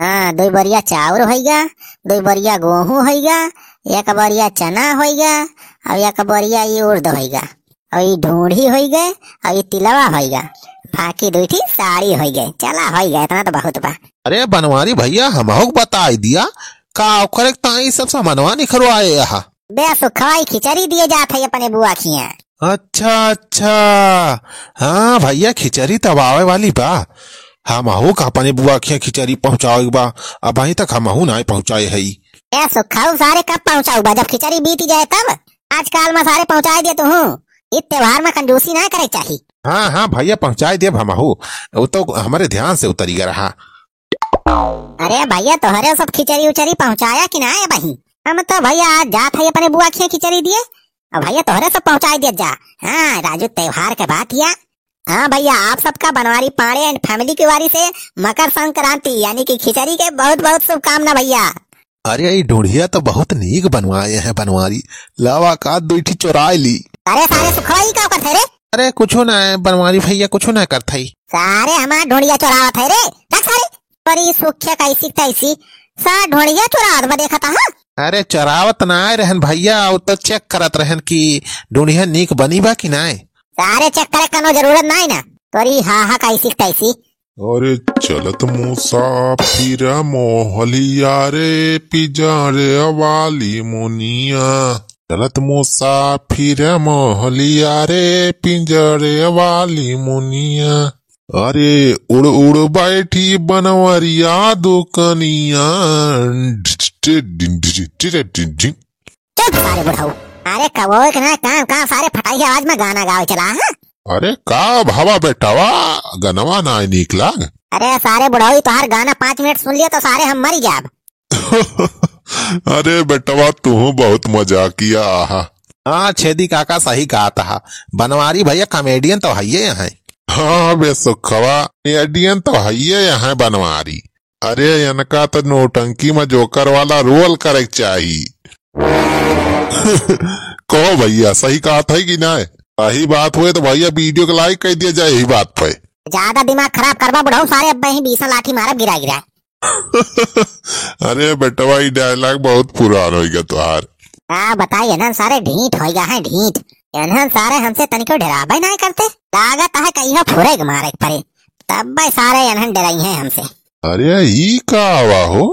हाँ, 2 बोरिया चाउर होइगा, 2 बोरिया गेहूं होइगा, 1 बोरिया चना होइगा और 1 बोरिया ये उड़द होइगा और ये ढूंढी होइगे और ये तिलवा होइगा। बाकी 2 ठी साड़ी होइगे। चला होइगा, इतना तो बहुत बा। अरे बनवारी भैया हमहू बता दिया का ओकरे ताई सब सामानवा निखरवाए यहाँ। बे सुखवाई खिचड़ी दिए जात है अपने बुआ खिया। अच्छा अच्छा, हाँ भैया खिचड़ी तब आवे वाली बा। हमहू का अपने बुआ खिया खिचड़ी पहुँचाओ बा, अब अभी तक हमहू ना पहुँचाए है। ए सुखाऊ सारे कब पहुँचाऊ बा? जब खिचड़ी बीत जाए तब। आजकल में सारे पहुँचा दे तू। इस त्योहार में कंजूसी ना करे चाहिए। हाँ हाँ भैया पहुँचाए दे हमहू, वो तो हमारे ध्यान से उतरी रहा। अरे भैया तोहरे सब खिचड़ी उचड़ी पहुँचाया कि ना है बही? हम तो भैया आज जात है अपने बुआ खिया खिचड़ी दिए और भैया तोहरे सब पहुँचाई दे जा। हाँ राजू, त्योहार के बात या। हाँ भैया, आप सबका बनवारी पाड़े एंड फैमिली की वारी से मकर संक्रांति यानी कि खिचड़ी के बहुत बहुत शुभकामना भैया। अरे ये ढूंढिया तो बहुत नीक बनवाए हैं बनवारी, लावा का 2 ठी चुराई ली। अरे सारे सुखवाई का करते रे? अरे कुछ ना है बनवारी भैया, कुछ ना करते ही। सारे हमारा ढूंढिया चुरावत है रे। रख सारे परी सुख्या कैसी तैसी सा ढूंढिया चुरावत में देखा था। अरे चरावत ना आए रहन भैया, वो तो चेक करत रहन कि ढूंढिया नीक बनी बा कि ना। सारे चेक करे कनो जरूरत नहीं ना तोरी। हाँ कैसी तैसी। अरे चलत मुसाफिर मोहलिया रे पिंजरे वाली मुनिया। चलत मुसाफिर मोहलिया रे पिंजरे वाली मुनिया। अरे उड़ उड़ बैठी बनवरिया दुकनिया। चुप सारे बुढ़ाऊ। अरे कबो के ना काम सारे फटाई आवाज में गाना गावे चला है। अरे का भावा बेटावा, गनवा ना नीक लाग। अरे सारे बुढ़ाऊ तोहार गाना 5 मिनट सुन लिया तो सारे हम मरी जाब। अरे बेटवा तू बहुत मजा किया। हाँ छेदी काका सही कहा था, बनवारी भैया कॉमेडियन तो है यहाँ। हाँ बे सुखवा, कॉमेडियन तो है यहाँ बनवारी। अरे इनका तो नोटंकी में जोकर वाला रोल करे चाहिए। कहो भैया सही कहा था कि ना? सही बात हुए तो भैया वीडियो को लाइक कर दिया जाए। यही बात पे ज्यादा दिमाग खराब करवा बुढ़ाऊ, सारे अब ही 20 लाठी मारा गिरा गिरा। अरे बेटवा ये डायलॉग बहुत पुरान हो गया तुहार। हाँ बताइए ना, सारे ढीठ हो गया है ढीठ। इन्हें सारे हमसे तनिको डराबे नहीं करते। लागत है कहीं फुरेग मारे परे, तब भाई सारे इन्हें डराई हैं हमसे। अरे ये का आवा हो,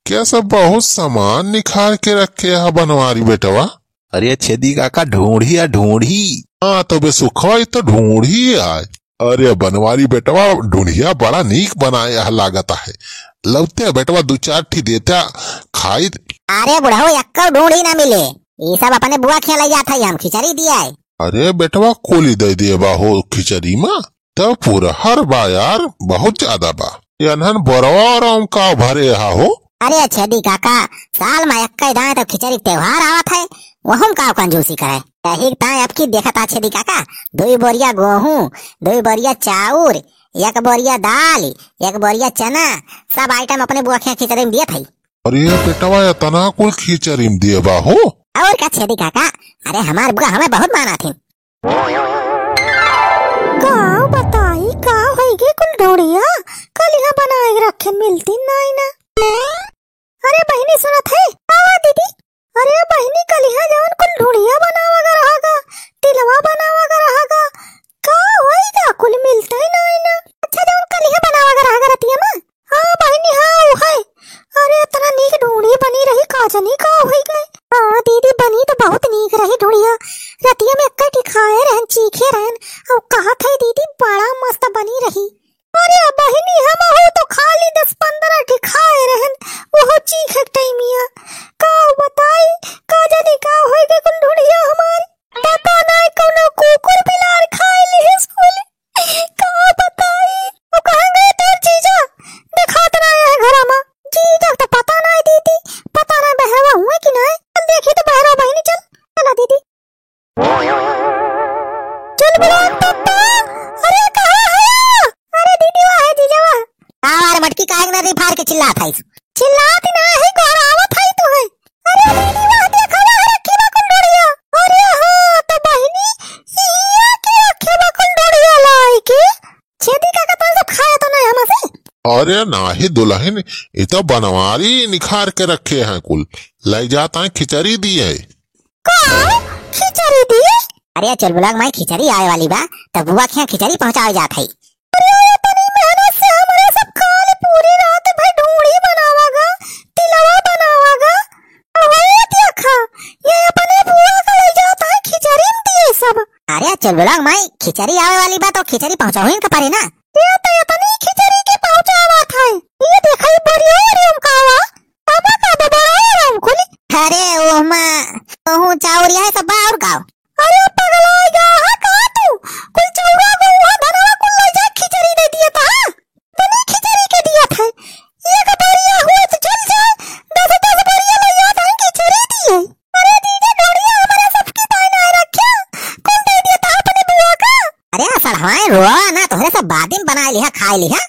क्या सब बहुत सामान निखार के रखे है बनवारी बेटवा। अरे छेदी काका ढूंढिया ढूंढी। हाँ तो बे सुखवा तो ढूंढी आज। अरे बनवारी बेटवा ढूंढिया बड़ा नीक बनाया लागत है। लौते बेटवा 2-4 ठी देता खाई। अरे बुढ़ाऊ यक्का ढूंढी ना मिले, ये सब अपने बुआ खिया ले जाता है, हम खिचड़ी दिया है। अरे बेटवा कोली दे दिए बा हो खिचड़ी में तो पूरा हर बा यार, बहुत ज्यादा बा। यानहन बरवा और का भरे हो। अरे छेदी काका, साल में यक्का दाए तो खिचड़ी त्योहार आवत है, वह का कंजूसी करे। यही ताए अब की देखा था छेदी काका, 2 बोरिया गेहूं, 2 बोरिया चाउर, 1 बोरिया दाल, 1 बोरिया चना, सब आइटम अपने बुआ खिया खिचड़ी में दिए थे। अरे बेटवा इतना कुल खिचड़ी में दिए बा हो। और क्या छेदी काका, अरे हमारे बुआ हमें बहुत माना थी। गाँव बताई का होगी कुल ढूंढिया कल यहाँ बनाए रखे मिलती नहीं ना। अरे बहनी सुनत है? आवा दीदी। अरे बहनी कल यहाँ जान कुल ढूंढिया बनावा का रहागा, तिलवा बनावा का रहागा, का होएगा कुल मिलता ही नहीं ना। अच्छा जान कल यहाँ बनावा का रहागा रतिया में। हाँ बहनी हाँ वो है। अरे इतना नीक ढूंढी बनी रही, का जानी का होई गए। हाँ दीदी बनी तो बहुत नीक रही ढूंढिया, रतिया में इकट्ठी खाए रहन चीखे रहन और कहा था दीदी बड़ा मस्त बनी रही। अरे बहनी हम हो तो खाली 10-15 ठी खाए रहन, वो चीखे टाइमिया का बताई का जानी का होई गए कुल ढूंढिया हमारी। पता नहीं कौन कुकुर बिलार खाए ले स्कूल, का बताई वो कहां गए तेर जीजा, दिखात ना है घर में। जीजा तो पता नहीं दीदी, पता नहीं बहरवा हुए कि नहीं। चल देखी तो बहरवा बहनी, चल चला दीदी चल बुला पापा। अरे कहां है? अरे दीदी वहां है जीजा वहां। आवार मटकी काहे ना री फाड़ के चिल्लात है, चिल्लात ना है घर आवत है तू है। अरे दीदी वहां देखा ना रखी बा कुल ढूंढिया। अरे हां तो बहनी ये के रखे बा कुल ढूंढिया लाई के। छेदी काका तो सब खाया तो नहीं हमसे। अरे नाही दुल्हन, ये तो बनवारी निखार के रखे हैं कुल। ले जाता है खिचड़ी दी है। खिचड़ी दी? अरे चुलबुलाक माई खिचड़ी आए वाली बा, तब बुआ के यहाँ खिचड़ी पहुँचाए जात है। इतनी मेहनत से हमारे सब काल पूरी रात भाई ढूंढी बनावागा, तिलवा बनावागा। वही देखा, ये अपने बुआ का ले जाता है खिचड़ी में दिए सब। अरे चुलबुलाक माई खिचड़ी आवे वाली बा तो खिचड़ी पहुँचाओ ही पारे ना। ये तो इतनी खिचड़ी के पहुँचावा था। ये देखा बढ़िया रेम कावा, पापा का बड़ा रेम खोली। अरे ओह माँ, ओह चावरिया है सब और गाँव। अरे पगला जा हा का तू, कुल चौरा गौवा धनवा कुल ले जा खिचड़ी दे दिया था। तनी खिचड़ी के दिया था। एक बढ़िया हुआ तो चल जाए, 10 बढ़िया ले जाता है खिचड़ी दिए। अरे दीदी डोरिया हमारे सबकी ताना रखा, कौन दे दिया था अपने बुआ का? अरे सड़वाए रोआ ना, तोहरे सब बादिम बना लिया खाए लिया।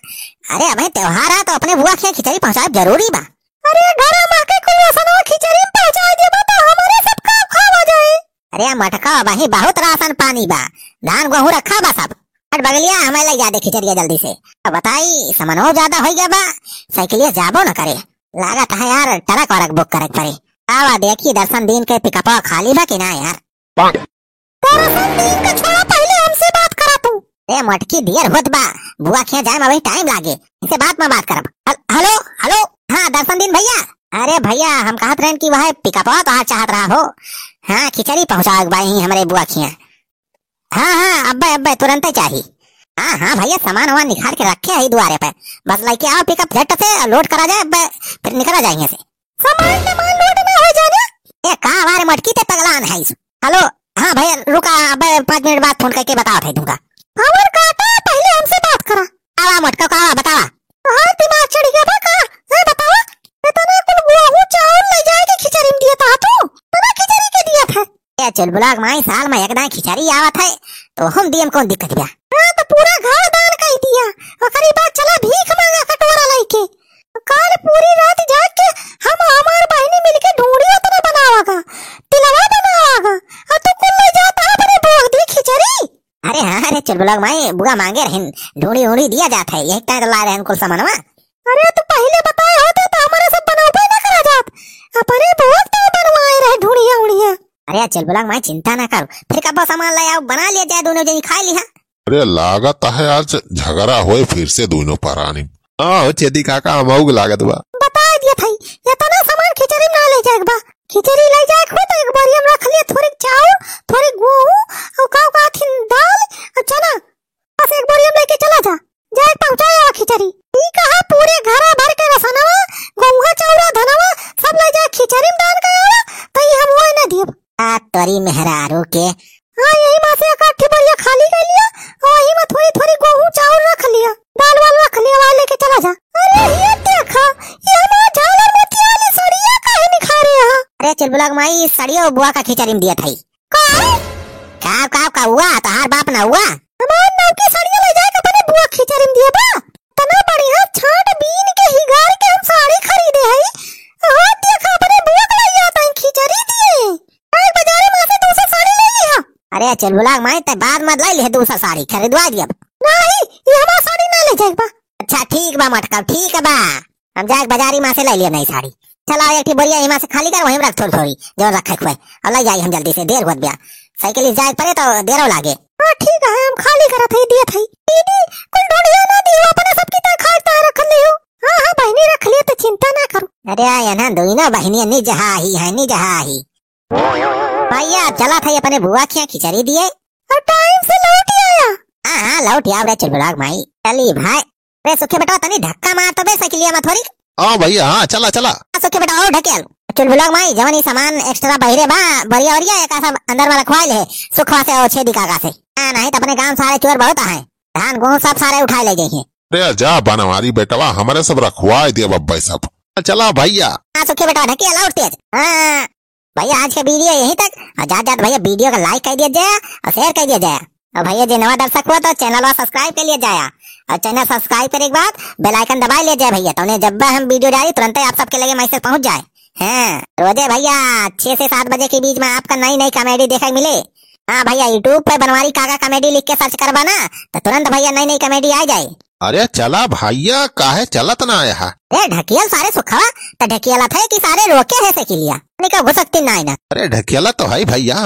अरे अब त्योहार है तो अपने बुआ के खिचड़ी पहुँचाए जरूरी बा। अरे घर माँ के कुल रसनवा खिचड़ी में पहुँचा दे बता, हमारे सबका खावा जाए। अरे मटका वही बहुत राशन पानी बा, धान गेहूँ रखा बा सब। हट बगलिया हमें ले जा दे खिचड़िया जल्दी से। अब बताई सामानो ज्यादा हो गया बा, साइकिलिया जाबो न करे। लागत है यार ट्रक वरक बुक करे पड़े। आवा देखी दर्शन दिन के पिकअपवा खाली बा कि ना यार। दर्शन दिन का छोड़ा, पहले हमसे बात करा तू। ए मटकी देर होत बा, बुआ के जाए में अभी टाइम लागे, इसे बात में बात करब। हेलो हेलो, हाँ दर्शन दिन भैया। अरे भैया हम कहत रहे कि वह पिकअपवा तो चाहत रहा हो। हाँ खिचड़ी पहुँचाओ भाई हमारे बुआ खिया। हाँ अब्बे अब्बे तुरंत ही चाहिए। हाँ भैया सामान वामान निकाल के रखे है द्वारे पे, बस लेके आओ पिकअप झट से लोड करा जाए, फिर निकला जाएंगे से। सामान लोड में हो जाना। ए कहा हमारे मटकी ते पगलान है। हेलो हाँ भैया रुका, अब्बे 5 मिनट बाद फोन करके बताओ थे दूंगा। खबर काटा, पहले हमसे बात करा। आवा मटका का बतावा। हाँ दिमाग चढ़ गया बका, है बतावा। इतना कुल गेहूं चावल ले जाए के खिचड़ी में दिया था तू, तना खिचड़ी के दिया था। ए चुलबुलाक माई साल में एक दाई खिचड़ी आवत है तो हम दिए में कौन दिक्कत बा। हाँ तो पूरा घर दान कर दिया, ओकरी बाद चला भीख मांगा कटोरा लेके। काल पूरी रात जाग के हम हमार बहनी मिलके ढूंढी उतना बनावागा, तिलवा बनावागा, और तू कुल ले जाता अपने बुआ दी खिचड़ी। अरे हाँ अरे चुलबुलाक माई बुआ मांगे रहन, ढूंढी उड़ी दिया जाता है, यही टाइम ला रहे कुल सामानवा। अरे तू पहले बताए होते तो हमारे सब बनावे ना करा जात, अपने बुआ तो बनवाए रहे ढूंढिया उड़िया। अरे चुलबुलाक माई चिंता ना करो, फिर कब सामान ले आओ बना लिया जाए, दोनों जनी खा लिया। अरे लागत है आज झगड़ा होए फिर से दोनों परानी। हाँ चेदी काका अमाऊ लागत बा। बता दिया था इतना सामान खिचड़ी में ना ले जाएगा बा। खिचड़ी ले जाए खुद तो एक बारी हम रख लिए, थोड़ी चावल थोड़ी गेहूं और का थी दाल और चना, बस एक बारी हम लेके चला जा जाए पहुंचाया खिचड़ी। ई कहा पूरे घर भर के रसनवा गेहूं चावल धनवा सब ले जाए खिचड़ी में दान करावा, तो ये हम वो ना दिए। आ तोरी मेहरारू के। हाँ यही में से इकट्ठी बढ़िया खाली कर लिया और वही में थोड़ी थोड़ी गेहूं चावल रख लिया, दाल वाल रख लिया, वाले लेके चला जा। अरे ये देखा, ये हमारा झालर मोतिया वाली सड़िया काहे निखारे यहाँ। अरे चुलबुलाक माई सड़ियो बुआ का खिचड़ी में दिया था। का हुआ तहार बाप ना हुआ। हमार नाव की सड़िया ले जाके अपने बुआ खिचड़ी में दिया बा। तना बढ़िया छाट बीन के हिगार के हम साड़ी खरीदे है, और देखा अपने बुआ को ले जाता है खिचड़ी दिए। आज बाजारे में से 200 साड़ी ले लिया। अरे चुलबुलाक माई ते बाद में ले ले दूसरा साड़ी खरीदवा दिया। नहीं ये हमारा साड़ी ना ले जाएगा। अच्छा ठीक बा मटका, ठीक है बा, हम जाके बाजारी माँ से ले लिया नई साड़ी। चला एक बोरिया यहाँ से खाली कर, वहीं रख थोड़ी थोड़ी जो रखे हुए, और ले जाए हम जल्दी से, देर होत गया, साइकिल जाए पड़े तो देरो लागे। हाँ ठीक है हम खाली करा थे दिया था। दीदी कुल ढूंढिया ना दियो, अपने सबकी तरह खाता रख लियो। हाँ बहनी रख लिया तो चिंता ना करो। अरे ये ना दोनों बहनियां नि जहा ही है, नि जहा ही। भैया चला था अपने बुआ खिया खिचड़ी दिए और टाइम से लौट आया। हाँ लौट आया रे चुलबुलाक माई। चली भाई रे सुखे बेटा तनी धक्का मार तो बे साइकिलिया में थोड़ी। हाँ भैया हाँ चला चला। सुखे बेटा और ढकेल। चुलबुलाक माई जवन ही सामान एक्स्ट्रा बहिरे बा बढ़िया और एक सब अंदर में रखवा ले सुखवा से और छेदी काका से। नहीं तो अपने गांव सारे चोर बहुत है, धान गेहूं सब सारे उठा ले गए हैं। अरे जा बनवारी बेटवा हमारे सब रखवा दिया बब्बा सब। चला भैया। हाँ सुखे बेटा ढकेल और तेज। हाँ भैया आज का वीडियो यहीं तक, और जात भैया वीडियो का लाइक कर दिया जाए और शेयर कर दिया जाए, और भैया जो नवा दर्शक हुआ तो चैनल सब्सक्राइब कर लिया जाए, और चैनल सब्सक्राइब करने के बाद बेल आइकन दबा लिया जाए भैया, तो उन्हें जब हम वीडियो डाली तुरंत ही आप सबके लगे मैसेज पहुंच जाए। हाँ रोजे भैया 6 से 7 बजे के बीच में आपका नई नई कॉमेडी देखने मिले। हाँ भैया यूट्यूब पे बनवारी काका कॉमेडी लिख के सर्च करवाना तो तुरंत भैया नई नई कॉमेडी आ जाए। अरे चला भैया काहे चलत ना आया? रे ढकियल सारे सुखवा त ढकियला थे कि सारे रोके है से किलिया निका घुसकती ना अरे ढकेला तो है भैया।